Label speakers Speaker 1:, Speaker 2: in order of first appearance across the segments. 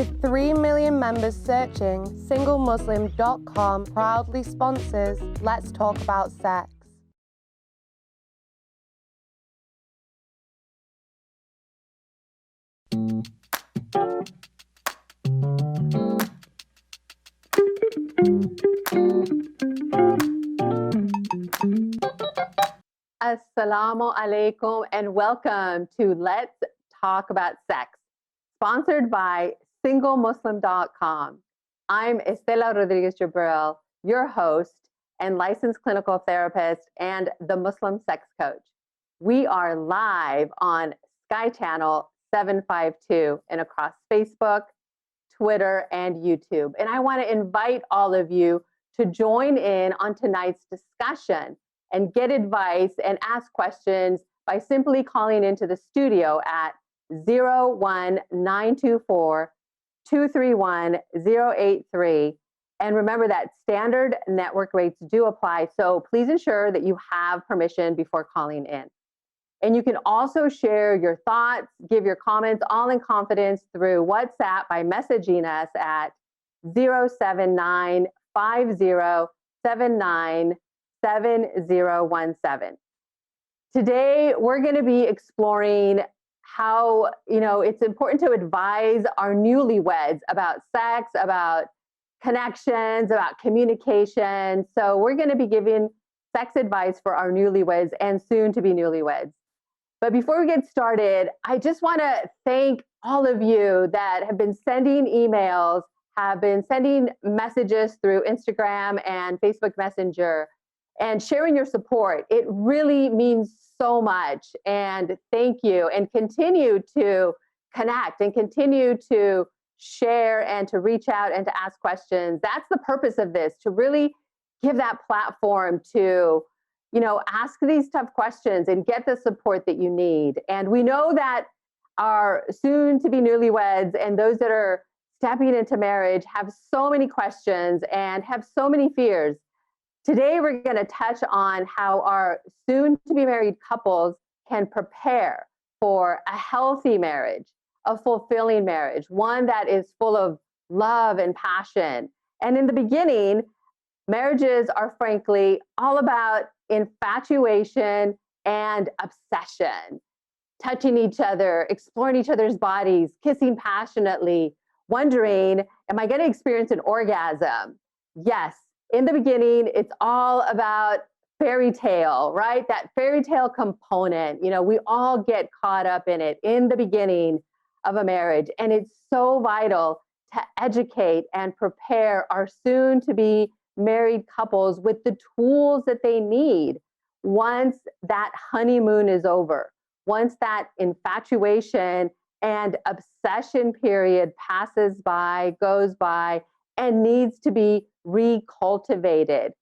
Speaker 1: With 3 million members searching, SingleMuslim.com proudly sponsors Let's Talk About Sex.
Speaker 2: Assalamu alaikum and welcome to Let's Talk About Sex, sponsored by SingleMuslim.com. I'm Estela Rodriguez-Jebril, your host and licensed clinical therapist and the Muslim sex coach. We are live on Sky Channel 752 and across Facebook, Twitter, and YouTube. And I want to invite all of you to join in on tonight's discussion and get advice and ask questions by simply calling into the studio at 01924-231-083. And remember that standard network rates do apply, so please ensure that you have permission before calling in. And you can also share your thoughts, give your comments, all in confidence through WhatsApp by messaging us at 07950797017. Today, we're going to be exploring how, it's important to advise our newlyweds about sex, about connections, about communication. So we're going to be giving sex advice for our newlyweds and soon to be newlyweds. But before we get started, I just want to thank all of you that have been sending emails, have been sending messages through Instagram and Facebook Messenger, and sharing your support. It really means so much. And thank you. And continue to connect and continue to share and to reach out and to ask questions. That's the purpose of this, to really give that platform to, ask these tough questions and get the support that you need. And we know that our soon to be newlyweds and those that are stepping into marriage have so many questions and have so many fears. Today, we're going to touch on how our soon-to-be married couples can prepare for a healthy marriage, a fulfilling marriage, one that is full of love and passion. And in the beginning, marriages are frankly all about infatuation and obsession, touching each other, exploring each other's bodies, kissing passionately, wondering, am I going to experience an orgasm? Yes. In the beginning, it's all about fairy tale, right? That fairy tale component, we all get caught up in it in the beginning of a marriage. And it's so vital to educate and prepare our soon to be married couples with the tools that they need once that honeymoon is over, once that infatuation and obsession period passes by, goes by, and needs to be recultivated.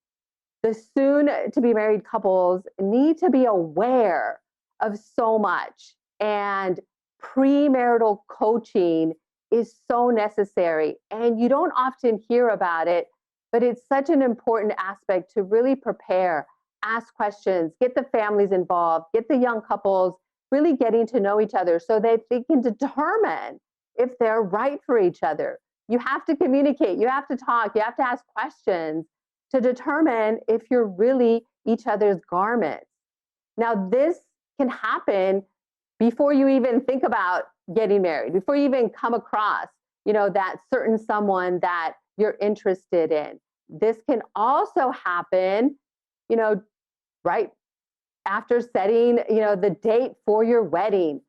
Speaker 2: The soon to be married couples need to be aware of so much, and premarital coaching is so necessary. And you don't often hear about it, but it's such an important aspect to really prepare, ask questions, get the families involved, get the young couples really getting to know each other so that they can determine if they're right for each other. You have to communicate, you have to talk, you have to ask questions to determine if you're really each other's garments. Now, this can happen before you even think about getting married, before you even come across, that certain someone that you're interested in. This can also happen, right after setting, the date for your wedding.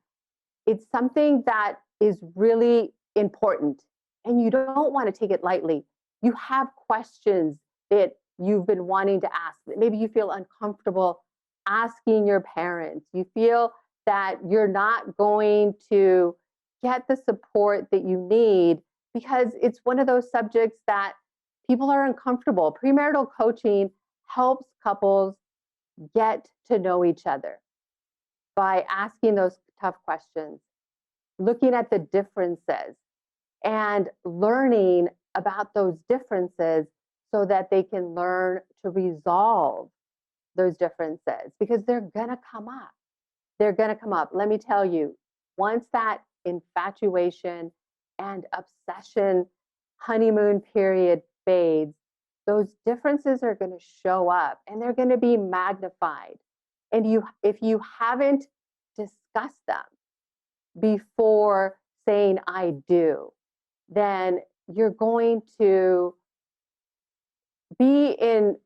Speaker 2: It's something that is really important. And you don't want to take it lightly. You have questions that you've been wanting to ask. Maybe you feel uncomfortable asking your parents. You feel that you're not going to get the support that you need because it's one of those subjects that people are uncomfortable. Premarital coaching helps couples get to know each other by asking those tough questions, looking at the differences, and learning about those differences so that they can learn to resolve those differences, because they're going to come up. They're going to come up. Let me tell you, once that infatuation and obsession honeymoon period fades, those differences are going to show up and they're going to be magnified. And if you haven't discussed them before saying I do, then you're going to be in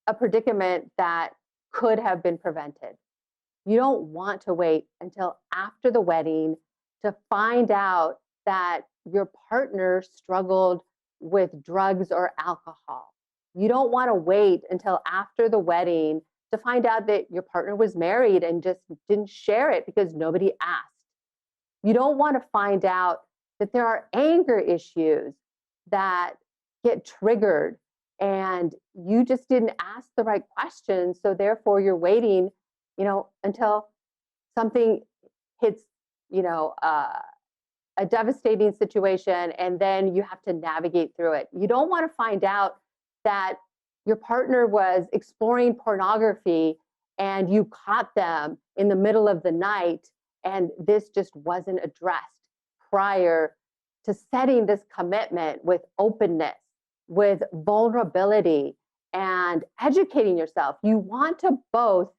Speaker 2: a predicament that could have been prevented. You don't want to wait until after the wedding to find out that your partner struggled with drugs or alcohol. You don't want to wait until after the wedding to find out that your partner was married and just didn't share it because nobody asked. You don't want to find out that there are anger issues that get triggered and you just didn't ask the right questions. So therefore you're waiting, until something hits, a devastating situation, and then you have to navigate through it. You don't want to find out that your partner was exploring pornography and you caught them in the middle of the night and this just wasn't addressed prior to setting this commitment with openness, with vulnerability, and educating yourself. You want to both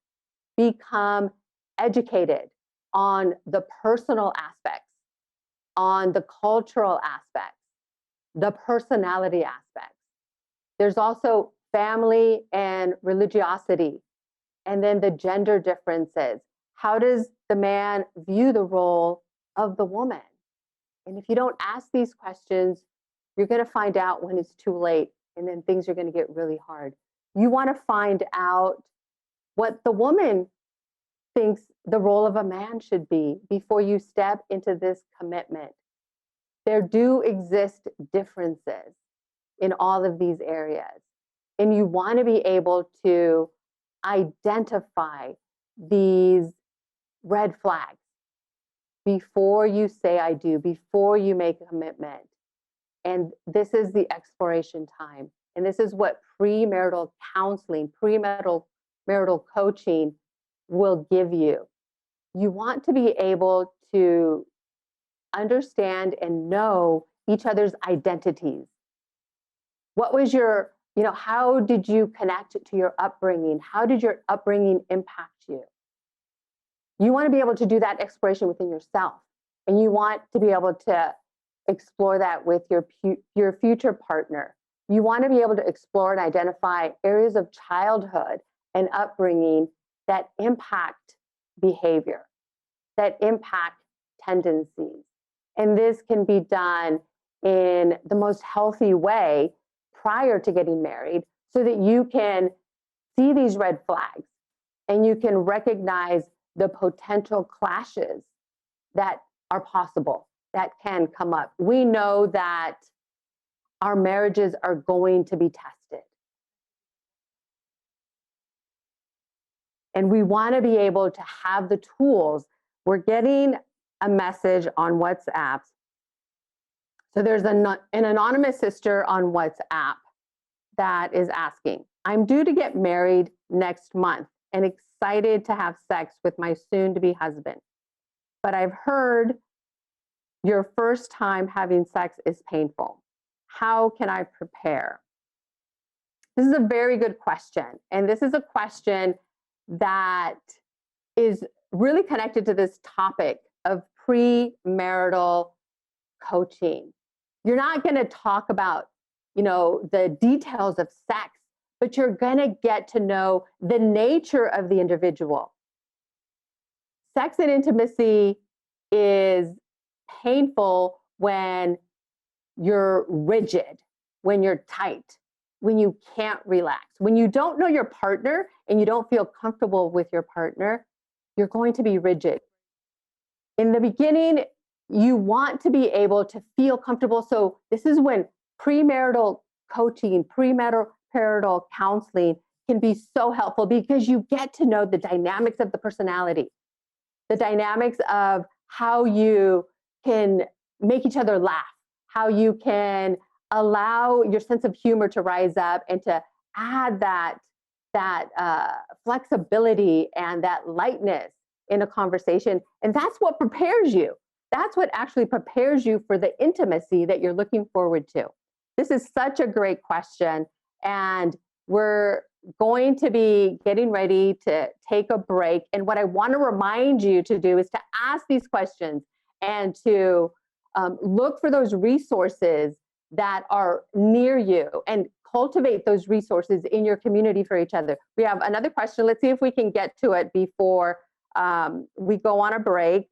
Speaker 2: become educated on the personal aspects, on the cultural aspects, the personality aspects. There's also family and religiosity, and then the gender differences. How does the man view the role of the woman? And if you don't ask these questions, you're going to find out when it's too late, and then things are going to get really hard. You want to find out what the woman thinks the role of a man should be before you step into this commitment. There do exist differences in all of these areas, and you want to be able to identify these red flags before you say I do, before you make a commitment. And this is the exploration time. And this is what premarital counseling, premarital coaching will give you. You want to be able to understand and know each other's identities. What was your, how did you connect to your upbringing? How did your upbringing impact you? You want to be able to do that exploration within yourself. And you want to be able to explore that with your future partner. You want to be able to explore and identify areas of childhood and upbringing that impact behavior, that impact tendencies. And this can be done in the most healthy way prior to getting married so that you can see these red flags and you can recognize the potential clashes that are possible, that can come up. We know that our marriages are going to be tested. And we want to be able to have the tools. We're getting a message on WhatsApp. So there's an anonymous sister on WhatsApp that is asking, I'm due to get married next month and excited to have sex with my soon-to-be husband. But I've heard your first time having sex is painful. How can I prepare? This is a very good question. And this is a question that is really connected to this topic of premarital coaching. You're not going to talk about, the details of sex, but you're going to get to know the nature of the individual. Sex and intimacy is painful when you're rigid, when you're tight, when you can't relax. When you don't know your partner and you don't feel comfortable with your partner, you're going to be rigid. In the beginning, you want to be able to feel comfortable. So this is when premarital coaching, premarital counseling can be so helpful because you get to know the dynamics of the personality, the dynamics of how you can make each other laugh, how you can allow your sense of humor to rise up and to add that flexibility and that lightness in a conversation. And that's what prepares you that's what actually prepares you for the intimacy that you're looking forward to? This is such a great question. And we're going to be getting ready to take a break. And what I want to remind you to do is to ask these questions and to look for those resources that are near you and cultivate those resources in your community for each other. We have another question. Let's see if we can get to it before we go on a break.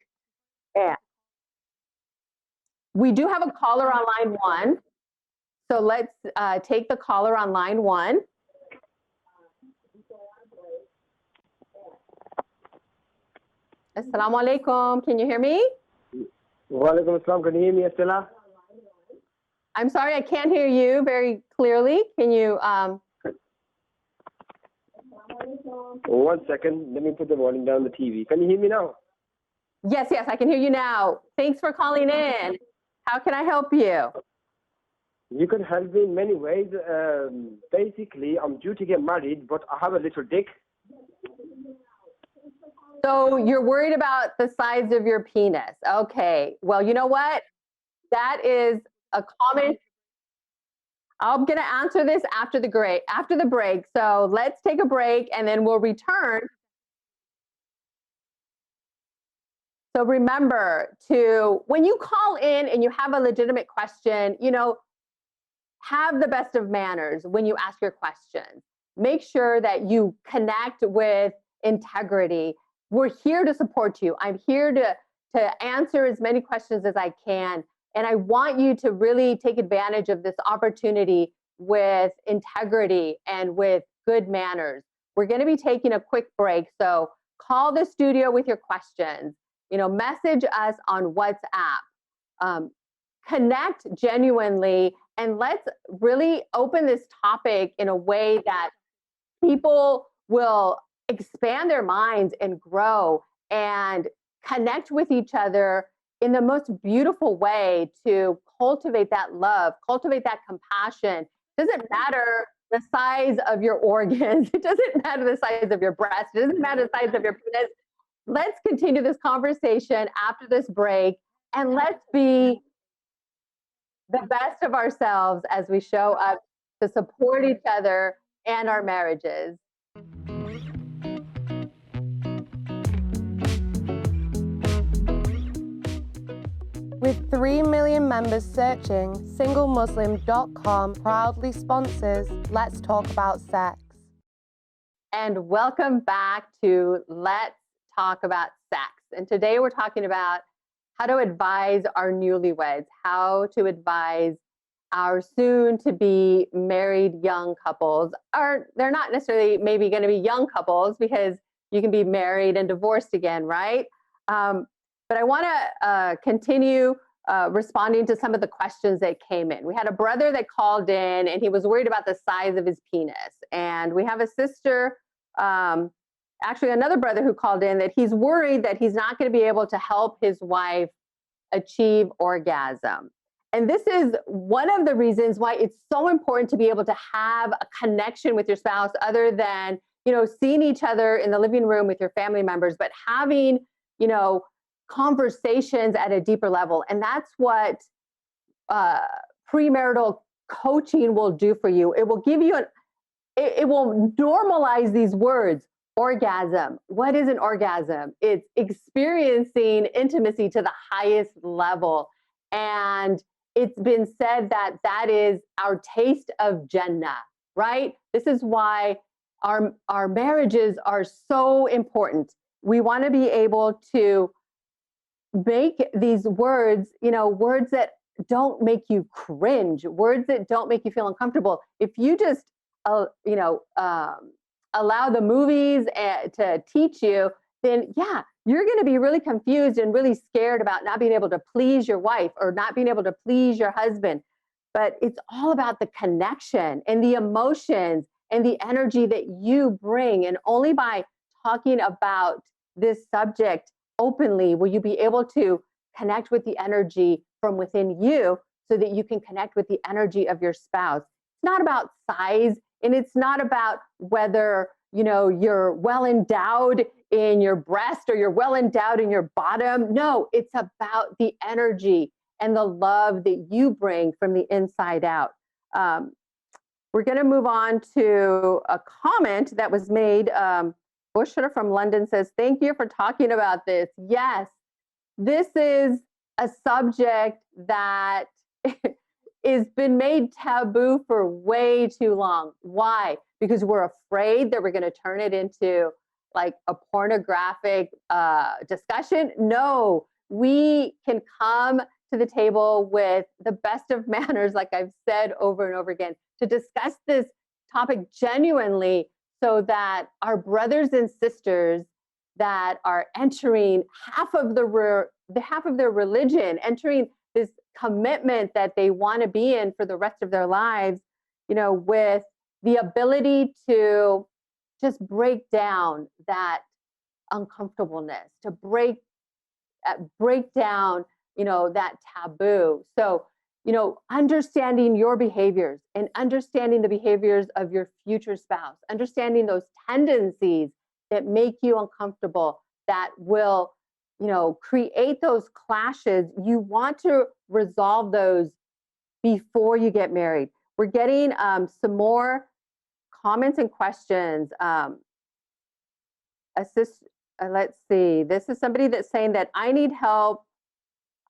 Speaker 2: Yeah. We do have a caller on line 1. So let's take the caller on line 1. Assalamu alaikum. Can you hear me?
Speaker 3: Wa alaikum assalam. Can you hear me, Estela?
Speaker 2: I'm sorry, I can't hear you very clearly. Can you?
Speaker 3: 1 second. Let me put the volume down the TV. Can you hear me now?
Speaker 2: Yes, yes, I can hear you now. Thanks for calling in. How can I help you?
Speaker 3: You can help me in many ways. Basically, I'm due to get married, but I have a little dick.
Speaker 2: So you're worried about the size of your penis. Okay. Well, you know what? That is a common. I'm going to answer this after the break. So let's take a break and then we'll return. So remember to, when you call in and you have a legitimate question, have the best of manners when you ask your questions. Make sure that you connect with integrity. We're here to support you. I'm here to answer as many questions as I can. And I want you to really take advantage of this opportunity with integrity and with good manners. We're going to be taking a quick break. So call the studio with your questions. Message us on WhatsApp. Connect genuinely, and let's really open this topic in a way that people will expand their minds and grow and connect with each other in the most beautiful way to cultivate that love, cultivate that compassion. It doesn't matter the size of your organs. It doesn't matter the size of your breast. It doesn't matter the size of your penis. Let's continue this conversation after this break, and let's be the best of ourselves as we show up to support each other and our marriages.
Speaker 1: With 3 million members searching, SingleMuslim.com proudly sponsors Let's Talk About Sex.
Speaker 2: And welcome back to Let's Talk About Sex. And today we're talking about how to advise our newlyweds, how to advise our soon-to-be married young couples. They're not necessarily maybe going to be young couples because you can be married and divorced again, right? But I want to continue responding to some of the questions that came in. We had a brother that called in and he was worried about the size of his penis. And we have a sister, actually another brother who called in that he's worried that he's not going to be able to help his wife achieve orgasm. And this is one of the reasons why it's so important to be able to have a connection with your spouse other than, seeing each other in the living room with your family members, but having, conversations at a deeper level. And that's what premarital coaching will do for you. It will give you it will normalize these words. Orgasm. What is an orgasm? It's experiencing intimacy to the highest level. And it's been said that that is our taste of Jannah, right? This is why our marriages are so important. We want to be able to make these words, words that don't make you cringe, words that don't make you feel uncomfortable. If you just, allow the movies to teach you, then yeah, you're going to be really confused and really scared about not being able to please your wife or not being able to please your husband. But it's all about the connection and the emotions and the energy that you bring. And only by talking about this subject openly will you be able to connect with the energy from within you so that you can connect with the energy of your spouse. It's not about size, and it's not about whether, you're well endowed in your breast or you're well endowed in your bottom. No, it's about the energy and the love that you bring from the inside out. We're going to move on to a comment that was made. Bushra from London says, thank you for talking about this. Yes, this is a subject that has been made taboo for way too long. Why? Because we're afraid that we're going to turn it into like a pornographic discussion. No, we can come to the table with the best of manners, like I've said over and over again, to discuss this topic genuinely so that our brothers and sisters that are entering half of their religion, entering this commitment that they want to be in for the rest of their lives, with the ability to just break down that uncomfortableness, to break down, that taboo. So, understanding your behaviors and understanding the behaviors of your future spouse, understanding those tendencies that make you uncomfortable, that will, create those clashes. You want to resolve those before you get married. We're getting some more comments and questions. Let's see. This is somebody that's saying that I need help.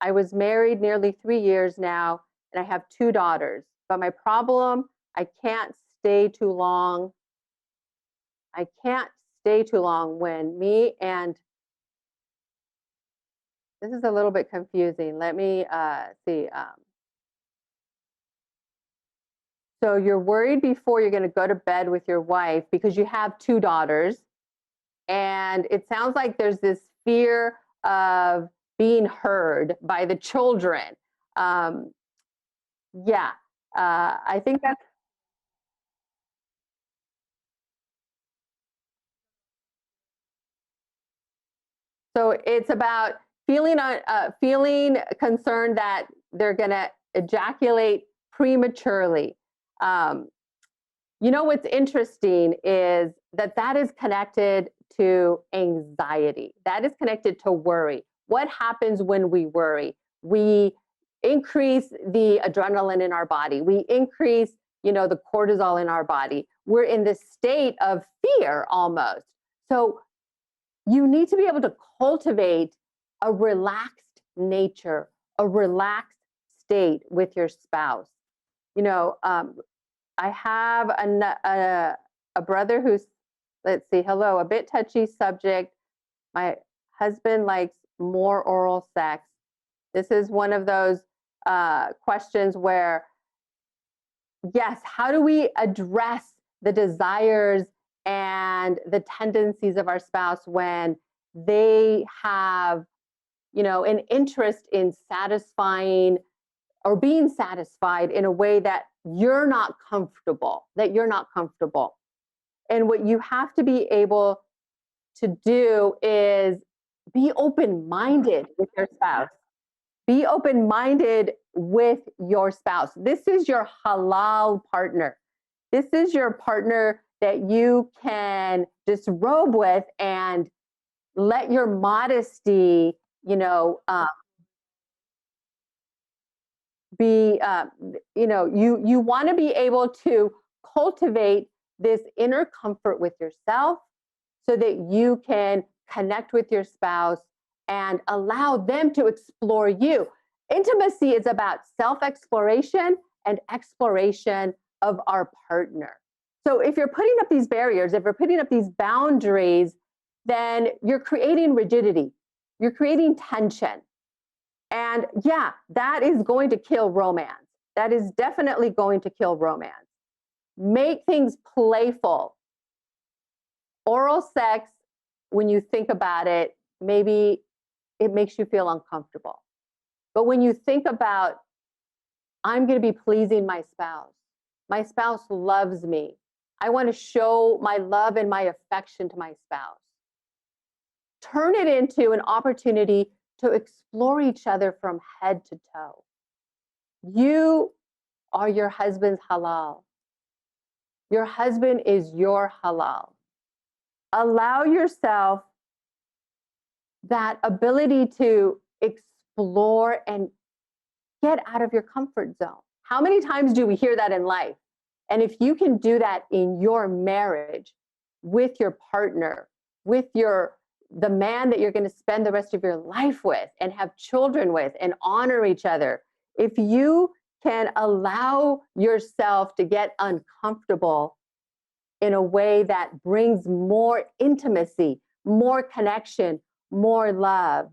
Speaker 2: I was married nearly 3 years now, and I have 2 daughters. But my problem, I can't stay too long. I can't stay too long when me and this is a little bit confusing. Let me see. So you're worried before you're going to go to bed with your wife because you have 2 daughters. And it sounds like there's this fear of being heard by the children. I think that's. So it's about feeling concerned that they're going to ejaculate prematurely. What's interesting is that is connected to anxiety. That is connected to worry. What happens when we worry? We increase the adrenaline in our body. We increase, the cortisol in our body. We're in this state of fear almost. So you need to be able to cultivate a relaxed nature, a relaxed state with your spouse. I have a brother who's, let's see, hello, a bit touchy subject. My husband likes more oral sex. This is one of those questions where, yes, how do we address the desires and the tendencies of our spouse when they have, an interest in satisfying or being satisfied in a way that you're not comfortable, And what you have to be able to do is be open-minded with your spouse. Be open-minded with your spouse. This is your halal partner. This is your partner that you can disrobe with and let your modesty, be, you want to be able to cultivate this inner comfort with yourself so that you can connect with your spouse and allow them to explore you. Intimacy is about self-exploration and exploration of our partner. So if you're putting up these barriers, if you're putting up these boundaries, then you're creating rigidity, you're creating tension. And yeah, that is going to kill romance. That is definitely going to kill romance. Make things playful. Oral sex, when you think about it, maybe it makes you feel uncomfortable. But when you think about, I'm going to be pleasing my spouse loves me. I want to show my love and my affection to my spouse. Turn it into an opportunity to explore each other from head to toe. You are your husband's halal. Your husband is your halal. Allow yourself that ability to explore and get out of your comfort zone. How many times do we hear that in life? And if you can do that in your marriage with your partner, with the man that you're going to spend the rest of your life with and have children with and honor each other, if you can allow yourself to get uncomfortable in a way that brings more intimacy, more connection, more love,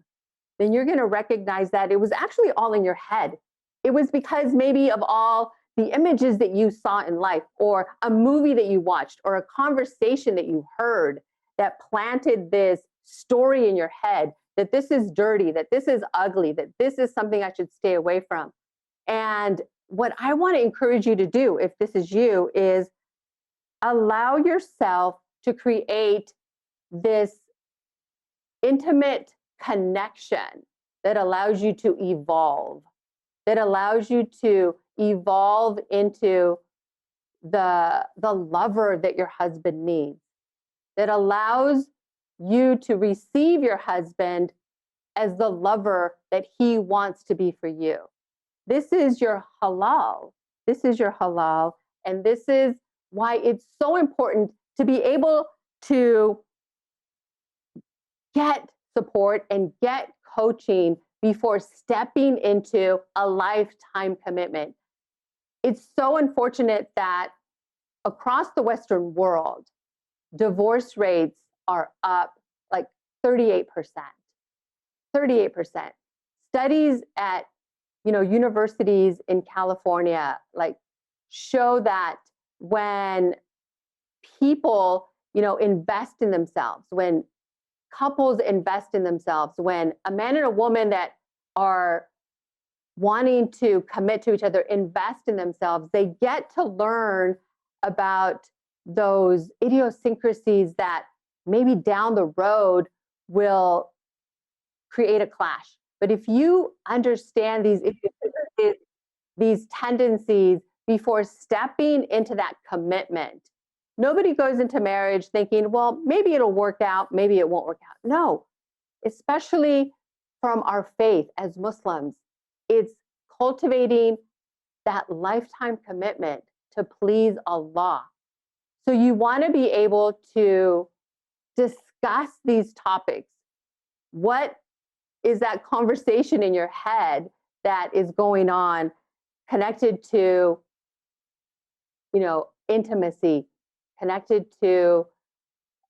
Speaker 2: then you're going to recognize that it was actually all in your head. It was because maybe of all the images that you saw in life, or a movie that you watched, or a conversation that you heard that planted this story in your head that this is dirty, that this is ugly, that this is something I should stay away from. And what I want to encourage you to do, if this is you, is allow yourself to create this intimate connection that allows you to evolve, that allows you to evolve into the lover that your husband needs, that allows you to receive your husband as the lover that he wants to be for you. This is your halal. This is your halal. And this is why it's so important to be able to get support and get coaching before stepping into a lifetime commitment. It's so unfortunate that across the Western world, divorce rates are up like 38%. 38%. Studies at universities in California show that when people invest in themselves, when couples invest in themselves, when a man and a woman that are wanting to commit to each other invest in themselves, they get to learn about those idiosyncrasies that maybe down the road will create a clash. But if you understand these tendencies before stepping into that commitment, nobody goes into marriage thinking, well, maybe it'll work out, maybe it won't work out. No, especially from our faith as Muslims, it's cultivating that lifetime commitment to please Allah. So you want to be able to discuss these topics. What is that conversation in your head that is going on connected to, intimacy, connected to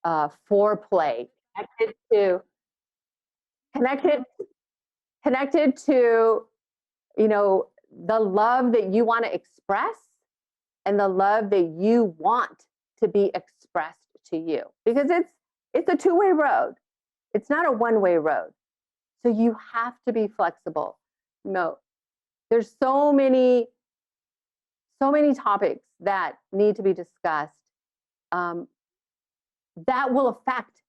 Speaker 2: foreplay, connected to, the love that you want to express and the love that you want to be expressed to you, because it's a two-way road. It's not a one-way road. So you have to be flexible. There's so many topics that need to be discussed that will affect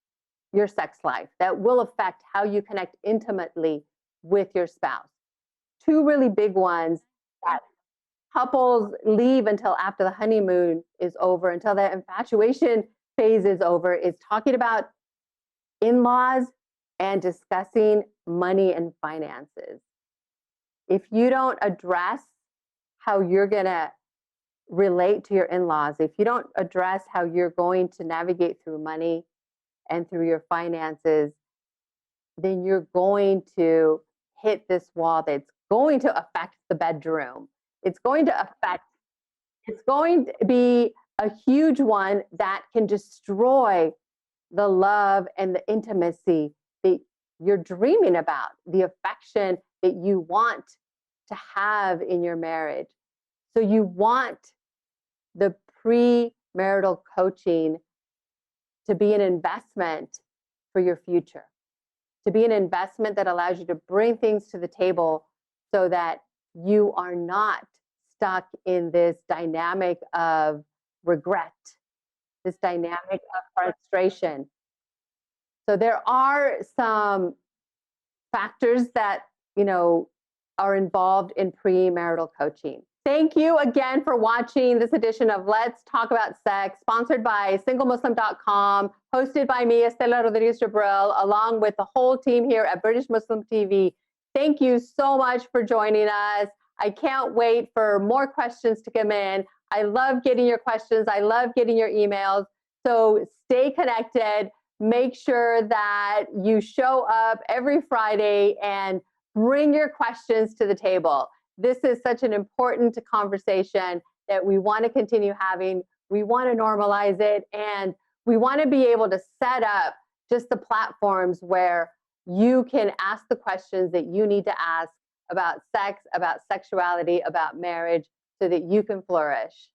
Speaker 2: your sex life, that will affect how you connect intimately with your spouse. Two really big ones that couples leave until after the honeymoon is over, until the infatuation phase is over, is talking about in-laws and discussing money and finances. If you don't address how you're going to relate to your in-laws, if you don't address how you're going to navigate through money and through your finances, then you're going to hit this wall that's going to affect the bedroom. It's going to be a huge one that can destroy the love and the intimacy that you're dreaming about, the affection that you want to have in your marriage. So you want the premarital coaching to be an investment for your future, to be an investment that allows you to bring things to the table so that you are not stuck in this dynamic of regret, this dynamic of frustration. So there are some factors that, are involved in premarital coaching. Thank you again for watching this edition of Let's Talk About Sex, sponsored by SingleMuslim.com, hosted by me, Estela Rodriguez-Jebril, along with the whole team here at British Muslim TV. Thank you so much for joining us. I can't wait for more questions to come in. I love getting your questions. I love getting your emails. So stay connected. Make sure that you show up every Friday and bring your questions to the table. This is such an important conversation that we want to continue having. We want to normalize it, and we want to be able to set up just the platforms where you can ask the questions that you need to ask about sex, about sexuality, about marriage, so that you can flourish.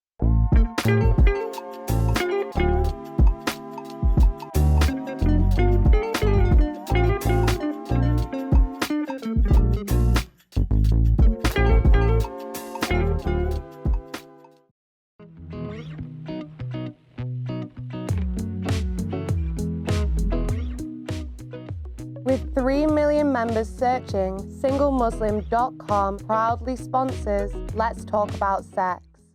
Speaker 1: With 3 million members searching, SingleMuslim.com proudly sponsors Let's Talk About Sex.